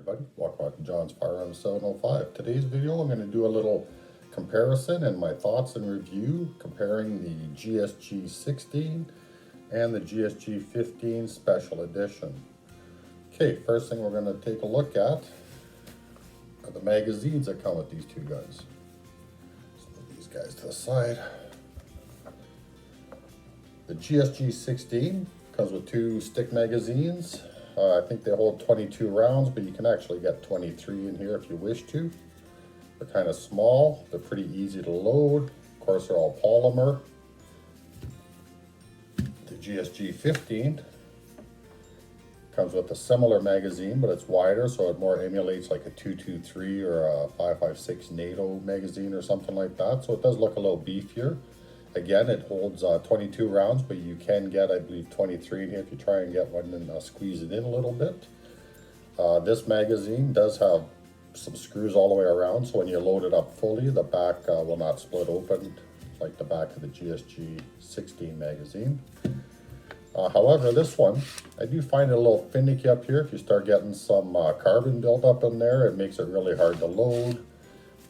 everybody, welcome back to John's Firearms 705. Today's video I'm going to do a little comparison and my thoughts and review comparing the GSG-16 and the GSG-15 Special Edition. Okay, first thing we're going to take a look at are the magazines that come with these two guns. Let's move these guys to the side. The GSG-16 comes with two stick magazines. I think they hold 22 rounds, but you can actually get 23 in here if you wish to. They're kind of small, they're pretty easy to load. Of course, they're all polymer. The GSG-15 comes with a similar magazine, but it's wider, so it more emulates like a 223 or a 5.56 NATO magazine or something like that. So it does look a little beefier. Again, it holds 22 rounds, but you can get, I believe, 23 in here if you try and get one and squeeze it in a little bit. This magazine does have some screws all the way around, so when you load it up fully, the back will not split open like the back of the GSG-16 magazine. However, this one, I do find it a little finicky up here. If you start getting some carbon buildup in there, it makes it really hard to load.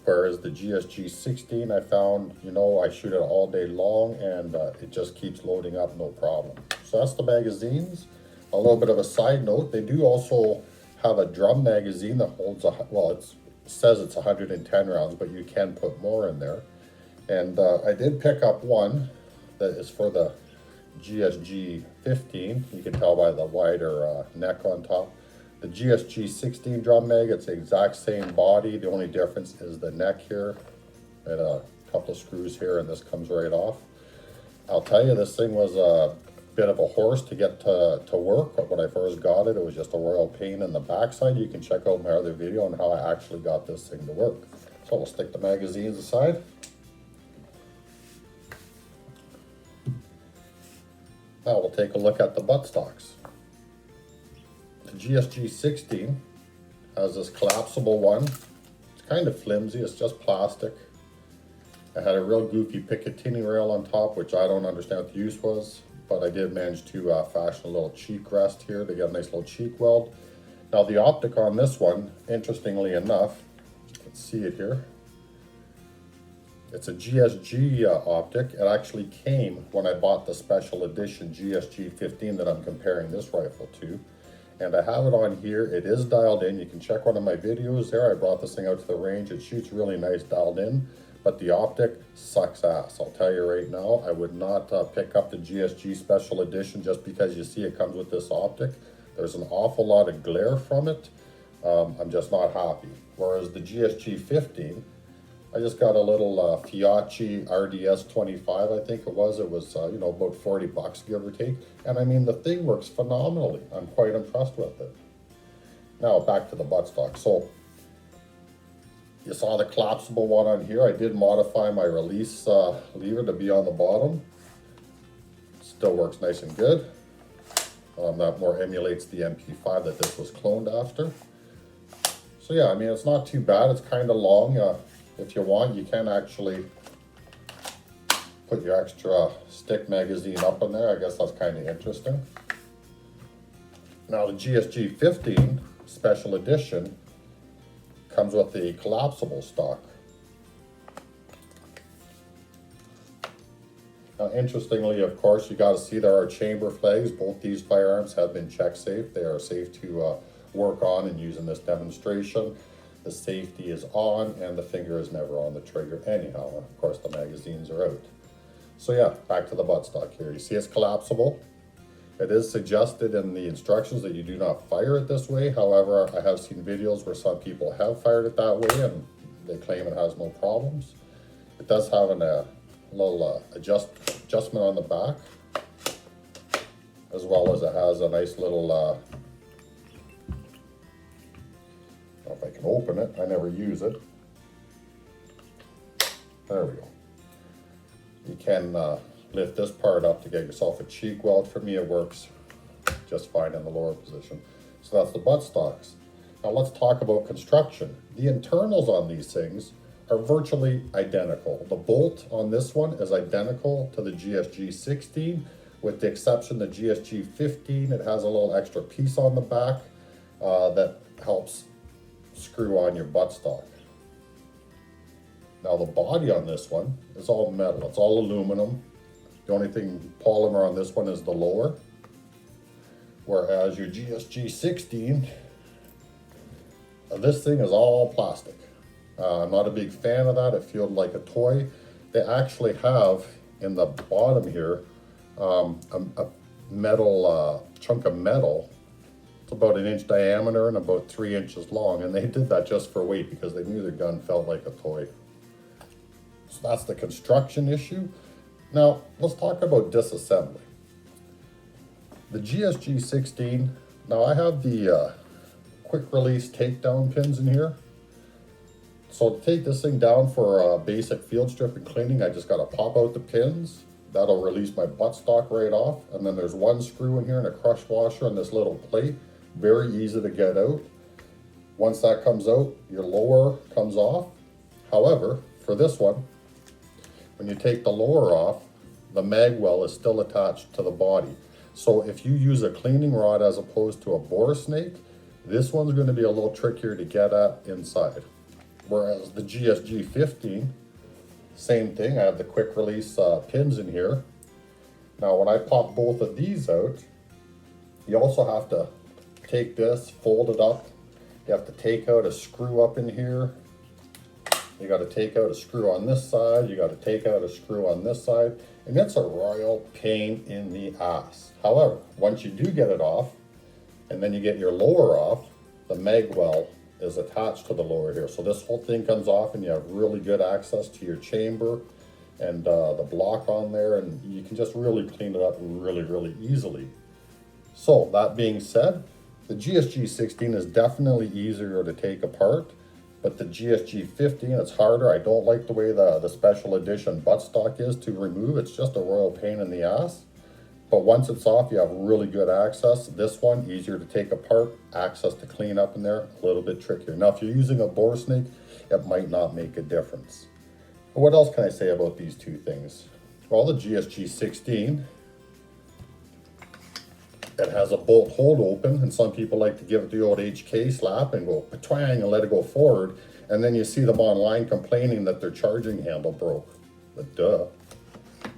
Whereas the GSG-16, I found, I shoot it all day long and it just keeps loading up, no problem. So that's the magazines. A little bit of a side note, they do also have a drum magazine that holds, it says it's 110 rounds, but you can put more in there. And I did pick up one that is for the GSG-15. You can tell by the wider neck on top. The GSG-16 drum mag, it's the exact same body. The only difference is the neck here and a couple of screws here, and this comes right off. I'll tell you, this thing was a bit of a horse to get to work. But when I first got it, it was just a royal pain in the backside. You can check out my other video on how I actually got this thing to work. So we'll stick the magazines aside. Now we'll take a look at the buttstocks. The GSG-16 has this collapsible one. It's kind of flimsy, it's just plastic. It had a real goofy Picatinny rail on top, which I don't understand what the use was, but I did manage to fashion a little cheek rest here to get a nice little cheek weld. Now the optic on this one, interestingly enough, let's see it here. It's a GSG optic. It actually came when I bought the special edition GSG-15 that I'm comparing this rifle to. And I have it on here. It is dialed in. You can check one of my videos there. I brought this thing out to the range. It shoots really nice dialed in, but the optic sucks ass. I'll tell you right now, I would not pick up the GSG special edition just because you see it comes with this optic. There's an awful lot of glare from it. I'm just not happy. Whereas the GSG-15, I just got a little Fiocchi RDS 25, I think it was. It was, about 40 bucks, give or take. And I mean, the thing works phenomenally. I'm quite impressed with it. Now, back to the buttstock. So, you saw the collapsible one on here. I did modify my release lever to be on the bottom. Still works nice and good. That more emulates the MP5 that this was cloned after. So yeah, I mean, it's not too bad. It's kind of long. If you want, you can actually put your extra stick magazine up in there. I guess that's kind of interesting. Now the GSG-15 Special Edition comes with the collapsible stock. Now interestingly, of course, you got to see there are chamber flags. Both these firearms have been check safe. They are safe to work on and use in this demonstration. The safety is on and the finger is never on the trigger anyhow. Of course, the magazines are out. So yeah, back to the buttstock here. You see it's collapsible. It is suggested in the instructions that you do not fire it this way. However, I have seen videos where some people have fired it that way and they claim it has no problems. It does have a little adjustment on the back, as well as it has a nice little I don't know if I can open it. I never use it. There we go. You can lift this part up to get yourself a cheek weld. For me, it works just fine in the lower position. So that's the buttstocks. Now let's talk about construction. The internals on these things are virtually identical. The bolt on this one is identical to the GSG-16, with the exception the GSG-15, it has a little extra piece on the back that helps screw on your buttstock. Now the body on this one is all metal, it's all aluminum. The only thing polymer on this one is the lower. Whereas your GSG-16, this thing is all plastic. I'm not a big fan of that, it feels like a toy. They actually have in the bottom here a metal chunk of metal. It's about 1 inch diameter and about 3 inches long, and they did that just for weight because they knew their gun felt like a toy. So that's the construction issue. Now let's talk about disassembly. The GSG-16, now I have the quick release takedown pins in here. So to take this thing down for basic field strip and cleaning, I just gotta pop out the pins. That'll release my buttstock right off. And then there's one screw in here and a crush washer on this little plate. Very easy to get out. Once that comes out, your lower comes off. However, for this one, when you take the lower off, the mag well is still attached to the body. So if you use a cleaning rod as opposed to a bore snake, this one's going to be a little trickier to get at inside. Whereas the GSG-15, same thing, I have the quick release pins in here. Now when I pop both of these out, you also have to take this, fold it up. You have to take out a screw up in here. You got to take out a screw on this side. You got to take out a screw on this side. And it's a royal pain in the ass. However, once you do get it off, and then you get your lower off, the mag well is attached to the lower here. So this whole thing comes off and you have really good access to your chamber and the block on there, and you can just really clean it up really easily. So that being said, the GSG-16 is definitely easier to take apart, but the GSG-15, it's harder. I don't like the way the special edition buttstock is to remove. It's just a royal pain in the ass. But once it's off, you have really good access. This one, easier to take apart, access to clean up in there, a little bit trickier. Now, if you're using a bore snake, it might not make a difference. But what else can I say about these two things? Well, the GSG-16, it has a bolt hold open, and some people like to give it the old HK slap and go twang and let it go forward. And then you see them online complaining that their charging handle broke. But duh.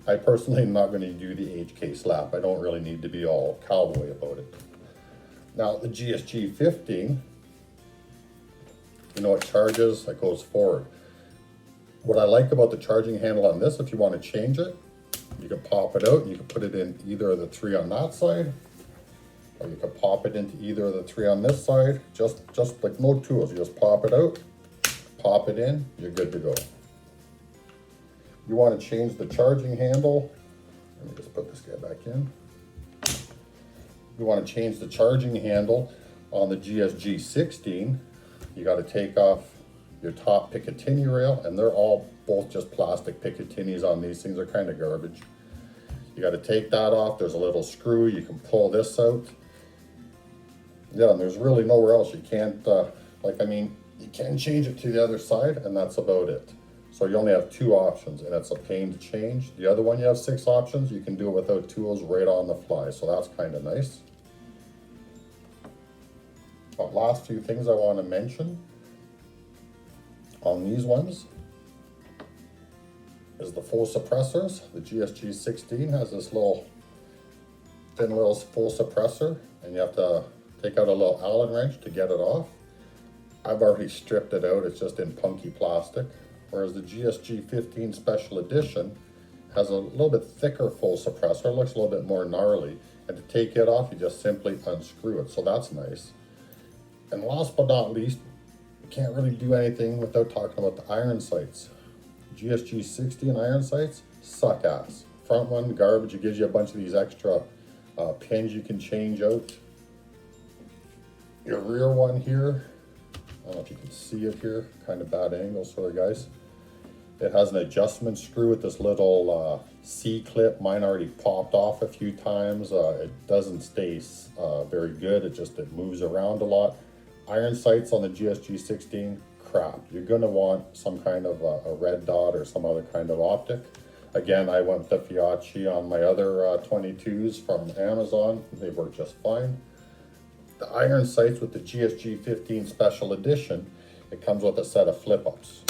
I personally am not going to do the HK slap. I don't really need to be all cowboy about it. Now the GSG-15, you know, it charges, it goes forward. What I like about the charging handle on this, if you want to change it, you can pop it out and you can put it in either of the 3 on that side, or you can pop it into either of the 3 on this side, just like no tools. You just pop it out, pop it in, you're good to go. You want to change the charging handle. Let me just put this guy back in. You want to change the charging handle on the GSG-16. You got to take off your top Picatinny rail, and they're all both just plastic Picatinnies on these things. They're kind of garbage. You got to take that off. There's a little screw. You can pull this out. Yeah, and there's really nowhere else. You can't, you can change it to the other side, and that's about it. So you only have 2 options, and it's a pain to change. The other one, you have 6 options. You can do it without tools right on the fly, so that's kind of nice. But last few things I want to mention on these ones is the full suppressors. The GSG-16 has this thin little full suppressor, and you have to take out a little Allen wrench to get it off. I've already stripped it out. It's just in punky plastic. Whereas the GSG-15 Special Edition has a little bit thicker full suppressor. It looks a little bit more gnarly. And to take it off, you just simply unscrew it. So that's nice. And last but not least, you can't really do anything without talking about the iron sights. GSG-16 iron sights suck ass. Front one, garbage. It gives you a bunch of these extra pins you can change out. Your rear one here, I don't know if you can see it here, kind of bad angle, sorry guys. It has an adjustment screw with this little C-clip. Mine already popped off a few times. It doesn't stay very good. It moves around a lot. Iron sights on the GSG-16, crap. You're gonna want some kind of a red dot or some other kind of optic. Again, I went with the Fiocchi on my other 22s from Amazon. They work just fine. The iron sights with the GSG-15 Special Edition, it comes with a set of flip-ups.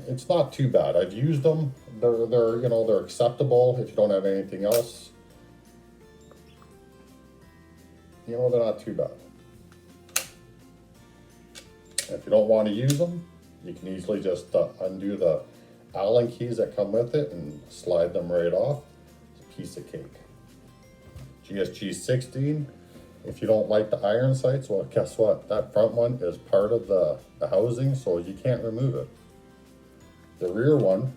It's not too bad. I've used them. They're acceptable if you don't have anything else. They're not too bad. If you don't want to use them, you can easily just undo the Allen keys that come with it and slide them right off. It's a piece of cake. GSG-16, if you don't like the iron sights, well, guess what? That front one is part of the housing, so you can't remove it. The rear one,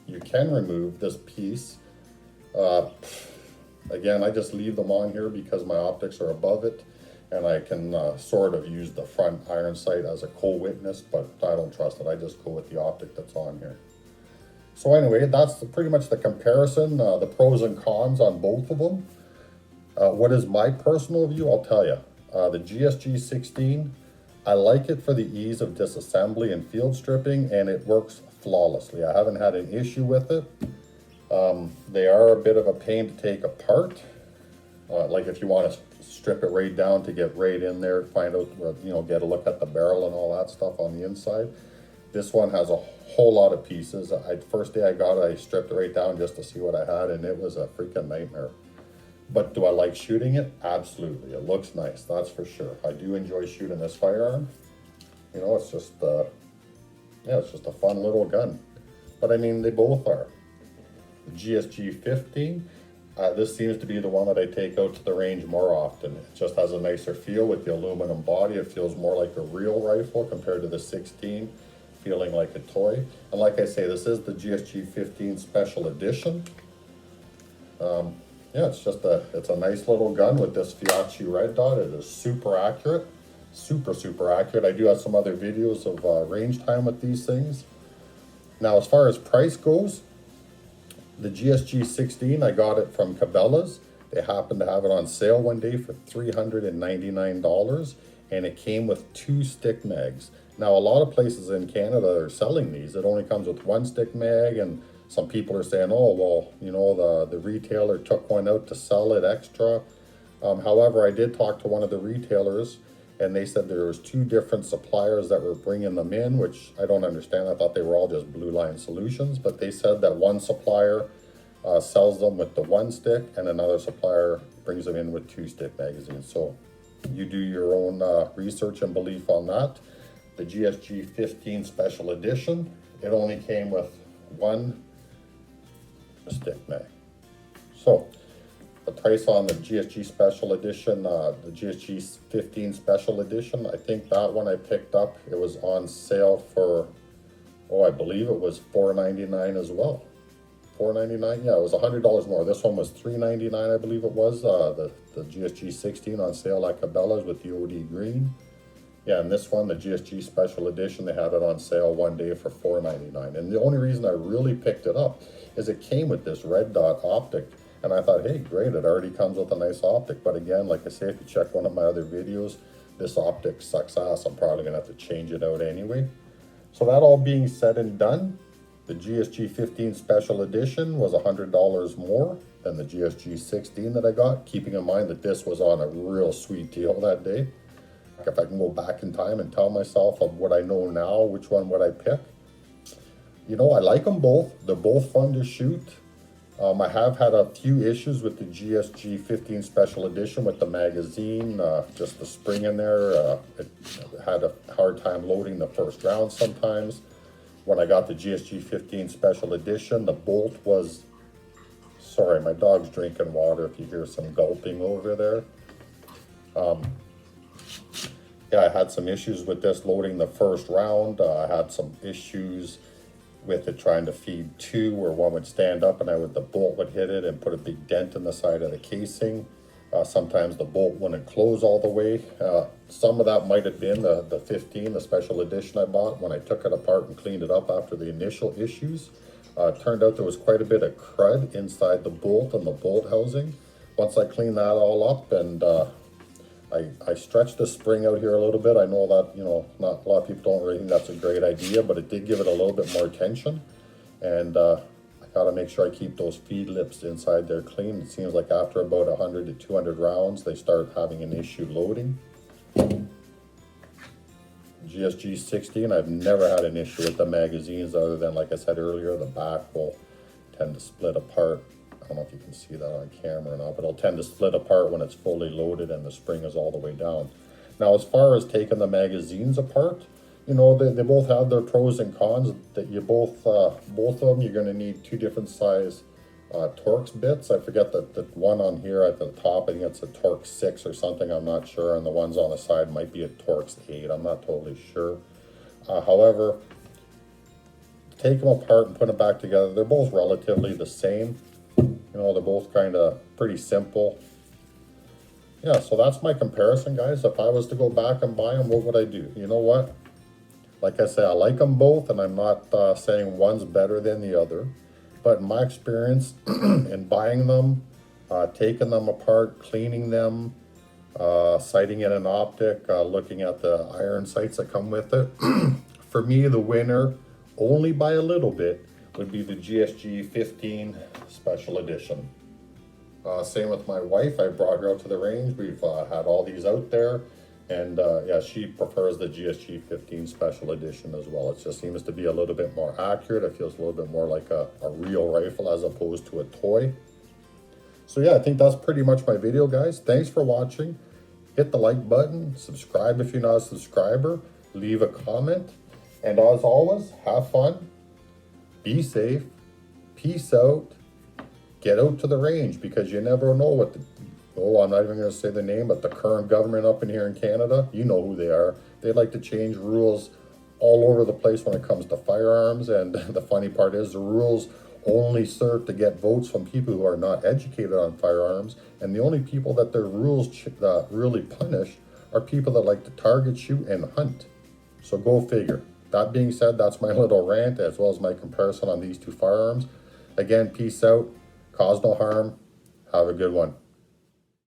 you can remove this piece. Again, I just leave them on here because my optics are above it, and I can sort of use the front iron sight as a co-witness, but I don't trust it. I just go with the optic that's on here. So anyway, that's pretty much the comparison, the pros and cons on both of them. What is my personal view? I'll tell you. The GSG-16, I like it for the ease of disassembly and field stripping, and it works flawlessly. I haven't had an issue with it. They are a bit of a pain to take apart. Like if you want to strip it right down to get right in there, find out where, get a look at the barrel and all that stuff on the inside. This one has a whole lot of pieces. First day I got it, I stripped it right down just to see what I had, and it was a freaking nightmare. But do I like shooting it? Absolutely. It looks nice, that's for sure. I do enjoy shooting this firearm. It's just, it's just a fun little gun. But I mean, they both are. The GSG-15, this seems to be the one that I take out to the range more often. It just has a nicer feel with the aluminum body. It feels more like a real rifle compared to the 16, feeling like a toy. And like I say, this is the GSG-15 Special Edition. Yeah, it's a nice little gun with this Fiocchi red dot. It is super accurate, super accurate. I do have some other videos of range time with these things. Now, as far as price goes, the GSG-16, I got it from Cabela's. They happened to have it on sale one day for $399, and it came with 2 stick mags. Now, a lot of places in Canada are selling these. It only comes with 1 stick mag, and some people are saying, oh, well, the retailer took one out to sell it extra. However, I did talk to one of the retailers, and they said there was 2 different suppliers that were bringing them in, which I don't understand. I thought they were all just Blue Line Solutions, but they said that one supplier sells them with the 1 stick, and another supplier brings them in with 2 stick magazines. So you do your own research and belief on that. The GSG-15 Special Edition, it only came with 1 stick mag. So the price on the GSG Special Edition, the GSG-15 Special Edition, I think that one I picked up, it was on sale for, I believe it was $4.99 as well. $4.99, yeah, it was $100 more. This one was $3.99, I believe it was. The GSG-16 on sale at Cabela's with the OD green. Yeah, and this one, the GSG Special Edition, they had it on sale one day for $4.99. And the only reason I really picked it up is it came with this red dot optic. And I thought, hey, great, it already comes with a nice optic. But again, like I say, if you check one of my other videos, this optic sucks ass. I'm probably gonna have to change it out anyway. So that all being said and done, the GSG-15 Special Edition was $100 more than the GSG-16 that I got, keeping in mind that this was on a real sweet deal that day. If I can go back in time and tell myself of what I know now, which one would I pick? I like them both. They're both fun to shoot. I have had a few issues with the GSG-15 Special Edition with the magazine, just the spring in there. It had a hard time loading the first round sometimes. When I got the GSG-15 Special Edition, the bolt was, sorry, my dog's drinking water if you hear some gulping over there. Yeah, I had some issues with this loading the first round. I had some issues with it trying to feed 2, where one would stand up and the bolt would hit it and put a big dent in the side of the casing. Sometimes the bolt wouldn't close all the way. Some of that might have been the 15, the Special Edition I bought, when I took it apart and cleaned it up after the initial issues. It turned out there was quite a bit of crud inside the bolt and the bolt housing. Once I cleaned that all up and I stretched the spring out here a little bit. I know that, not a lot of people don't really think that's a great idea, but it did give it a little bit more tension. And I Gotta make sure I keep those feed lips inside there clean. It seems like after about 100 to 200 rounds, they start having an issue loading. GSG-16, I've never had an issue with the magazines other than, like I said earlier, the back will tend to split apart. I don't know if you can see that on camera or not, but it'll tend to split apart when it's fully loaded and the spring is all the way down. Now, as far as taking the magazines apart, you know, they both have their pros and cons. That you both of them, you're going to need two different size Torx bits. I forget that the one on here at the top, I think it's a Torx 6 or something, I'm not sure, and the ones on the side might be a Torx 8, I'm not totally sure. However, take them apart and put them back together, they're both relatively the same. You know, they're both kind of pretty simple. Yeah, so that's my comparison, guys. If I was to go back and buy them, what would I do? You know what? Like I say, I like them both, and I'm not saying one's better than the other. But in my experience in buying them, taking them apart, cleaning them, sighting in an optic, looking at the iron sights that come with it, for me, the winner, only by a little bit, would be the GSG-15 Special Edition. Same with my wife. I brought her out to the range. We've had all these out there. And yeah, she prefers the GSG-15 Special Edition as well. It just seems to be a little bit more accurate. It feels a little bit more like a real rifle as opposed to a toy. So yeah, I think that's pretty much my video, guys. Thanks for watching. Hit the like button, subscribe if you're not a subscriber, leave a comment. And as always, have fun, be safe, peace out, get out to the range, because you never know what the, I'm not even going to say the name, but the current government up in here in Canada, you know who they are. They like to change rules all over the place when it comes to firearms. And the funny part is the rules only serve to get votes from people who are not educated on firearms. And the only people that their rules really punish are people that like to target, shoot, and hunt. So go figure. That being said, that's my little rant as well as my comparison on these two firearms. Again, peace out, cause no harm, have a good one.